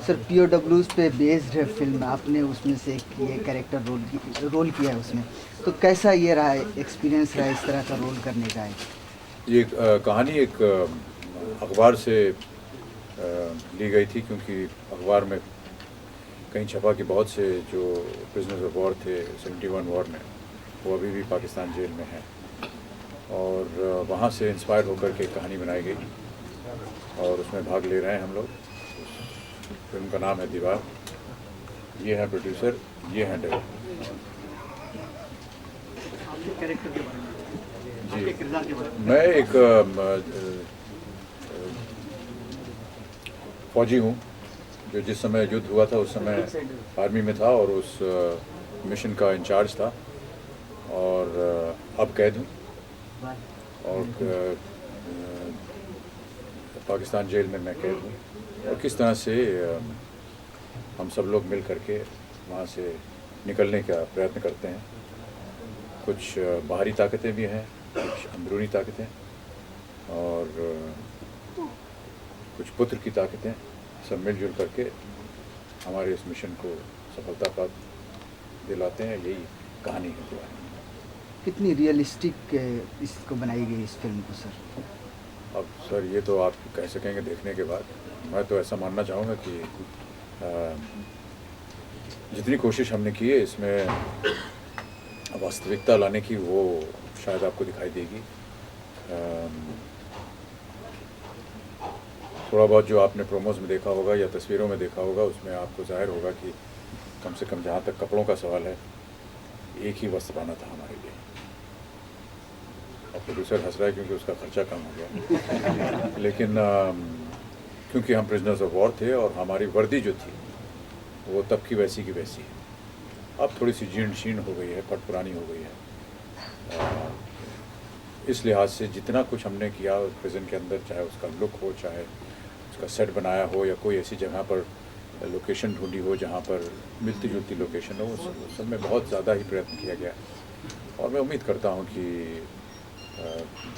Sir पीओडब्ल्यूज पे based है film, आपने उसमें से एक ये कैरेक्टर रोल किया है उसमें, तो कैसा ये रहा है, एक्सपीरियंस रहा है इस तरह का रोल करने का है? ये कहानी एक अखबार से ली गई थी, क्योंकि अखबार में कहीं छपा कि बहुत से जो प्रिजनर्स ऑफ वॉर थे 71 वॉर में, वो अभी भी पाकिस्तान जेल में हैं, और वहाँ से इंस्पायर होकर के कहानी बनाई गई और उसमें भाग ले रहे हैं हम लोग। फिल्म का नाम है दीवार। ये है प्रोड्यूसर, ये है डायरेक्टर। जी, मैं एक फौजी हूँ जो जिस समय युद्ध हुआ था उस समय आर्मी में था और उस मिशन का इंचार्ज था, और अब कैद हूँ और पाकिस्तान जेल में मैं कैद हूँ, और किस तरह से हम सब लोग मिल करके वहाँ से निकलने का प्रयत्न करते हैं। कुछ बाहरी ताकतें भी हैं, कुछ अंदरूनी ताकतें और कुछ पुत्र की ताकतें, सब मिलजुल करके हमारे इस मिशन को सफलता प्राप्त दिलाते हैं। यही कहानी है दीवार। कितनी रियलिस्टिक इसको बनाई गई इस फिल्म को सर? अब सर ये तो आप कह सकेंगे देखने के बाद। मैं तो ऐसा मानना चाहूँगा कि जितनी कोशिश हमने की है इसमें वास्तविकता लाने की, वो शायद आपको दिखाई देगी। थोड़ा बहुत जो आपने प्रोमोज में देखा होगा या तस्वीरों में देखा होगा, उसमें आपको जाहिर होगा कि कम से कम जहाँ तक कपड़ों का सवाल है, एक ही वस्त्र बना था हमारे लिए। और प्रोड्यूसर हंस रहा है क्योंकि उसका खर्चा कम हो गया लेकिन क्योंकि हम प्रिजनर्स ऑफ वॉर थे और हमारी वर्दी जो थी वो तब की वैसी है। अब थोड़ी सी जीर्ण शीर्ण हो गई है, फट पुरानी हो गई है। इस लिहाज से जितना कुछ हमने किया प्रिजन के अंदर, चाहे उसका लुक हो, चाहे उसका सेट बनाया हो, या कोई ऐसी जगह पर लोकेशन ढूंढी हो जहाँ पर मिलती जुलती लोकेशन हो, उस सब में बहुत ज़्यादा ही प्रयत्न किया गया। और मैं उम्मीद करता हूँ कि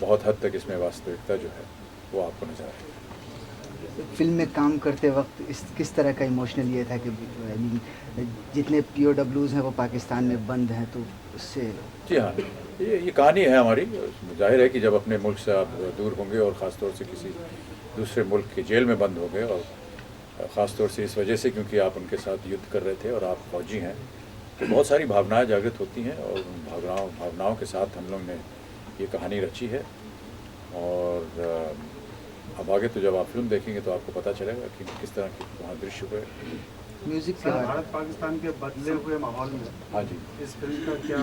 बहुत हद तक इसमें वास्तविकता जो है वो आपको नजर आएगी। फिल्म में काम करते वक्त किस तरह का इमोशनल ये था कि जितने पीओडब्ल्यूज हैं वो पाकिस्तान में बंद हैं, तो उससे? जी हाँ, ये कहानी है हमारी। जाहिर है कि जब अपने मुल्क से आप दूर होंगे और ख़ास तौर से किसी दूसरे मुल्क के जेल में बंद हो गए, और ख़ास तौर से इस वजह से क्योंकि आप उनके साथ युद्ध कर रहे थे और आप फौजी हैं, तो बहुत सारी भावनाएं जागृत होती हैं, और उन भावनाओं के साथ हम लोग ने ये कहानी रची है। और अब आगे तो जब आप फिल्म देखेंगे तो आपको पता चलेगा कि किस तरह के वहाँ दृश्य हुए। म्यूजिक के बाद भारत पाकिस्तान के बदले हुए माहौल में, हाँ जी, इस फिल्म का क्या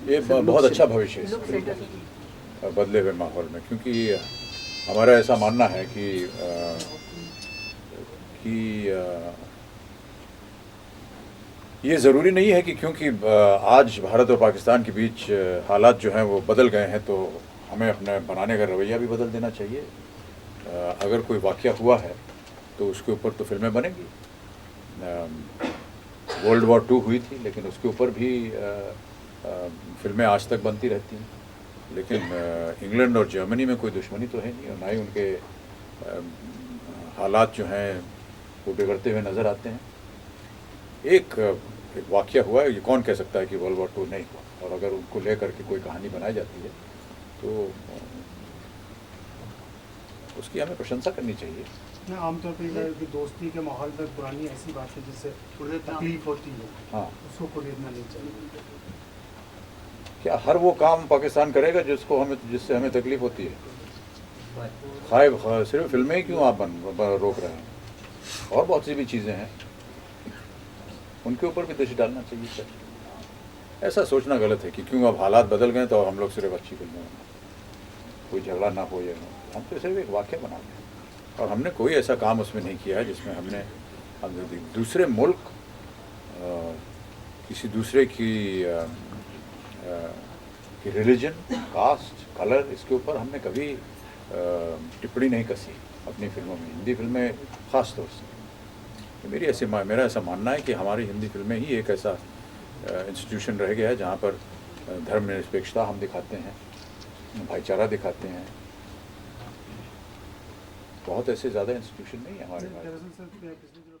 ये बहुत अच्छा भविष्य है इस फिल्म का, बदले हुए माहौल में, क्योंकि हमारा ऐसा मानना है कि ये ज़रूरी नहीं है कि क्योंकि आज भारत और पाकिस्तान के बीच हालात जो हैं वो बदल गए हैं तो हमें अपने बनाने का रवैया भी बदल देना चाहिए। अगर कोई वाक़या हुआ है तो उसके ऊपर तो फिल्में बनेंगी। वर्ल्ड वॉर 2 हुई थी, लेकिन उसके ऊपर भी फिल्में आज तक बनती रहती हैं। लेकिन इंग्लैंड और जर्मनी में कोई दुश्मनी तो है नहीं, और ना ही उनके हालात जो हैं वो बिगड़ते हुए नज़र आते हैं। एक वाक़या हुआ है, ये कौन कह सकता है कि वर्ल्ड वॉर 2 नहीं हुआ, और अगर उनको लेकर के कोई कहानी बनाई जाती है तो उसकी हमें प्रशंसा करनी चाहिए। आमतौर पर कि दोस्ती के माहौल में पुरानी ऐसी बात है जिससे तकलीफ होती है, हाँ, उसको खरीदना नहीं चाहिए। क्या हर वो काम पाकिस्तान करेगा जिससे हमें तकलीफ होती है? सिर्फ फिल्में ही क्यों आप रोक रहे हैं? और बहुत सी भी चीज़ें हैं, उनके ऊपर भी दृष्टि डालना चाहिए सर। ऐसा सोचना गलत है कि क्यों अब हालात बदल गए तो हम लोग सिर्फ अच्छी फिल्में बनाएं, कोई झगड़ा ना हो या ना। हम तो सिर्फ एक वाक़या बना रहे हैं, और हमने कोई ऐसा काम उसमें नहीं किया है जिसमें हमने दूसरे मुल्क, किसी दूसरे की रिलीजन, कास्ट, कलर, इसके ऊपर हमने कभी टिप्पणी नहीं कसी अपनी फिल्मों में, हिंदी फिल्में ख़ास तौर से। मेरा ऐसा मानना है कि हमारी हिंदी फिल्में ही एक ऐसा इंस्टीट्यूशन रह गया है जहाँ पर धर्मनिरपेक्षता हम दिखाते हैं, भाईचारा दिखाते हैं, बहुत ऐसे ज़्यादा इंस्टीट्यूशन नहीं है हमारे पास। दरअसल सर पिछले दिनों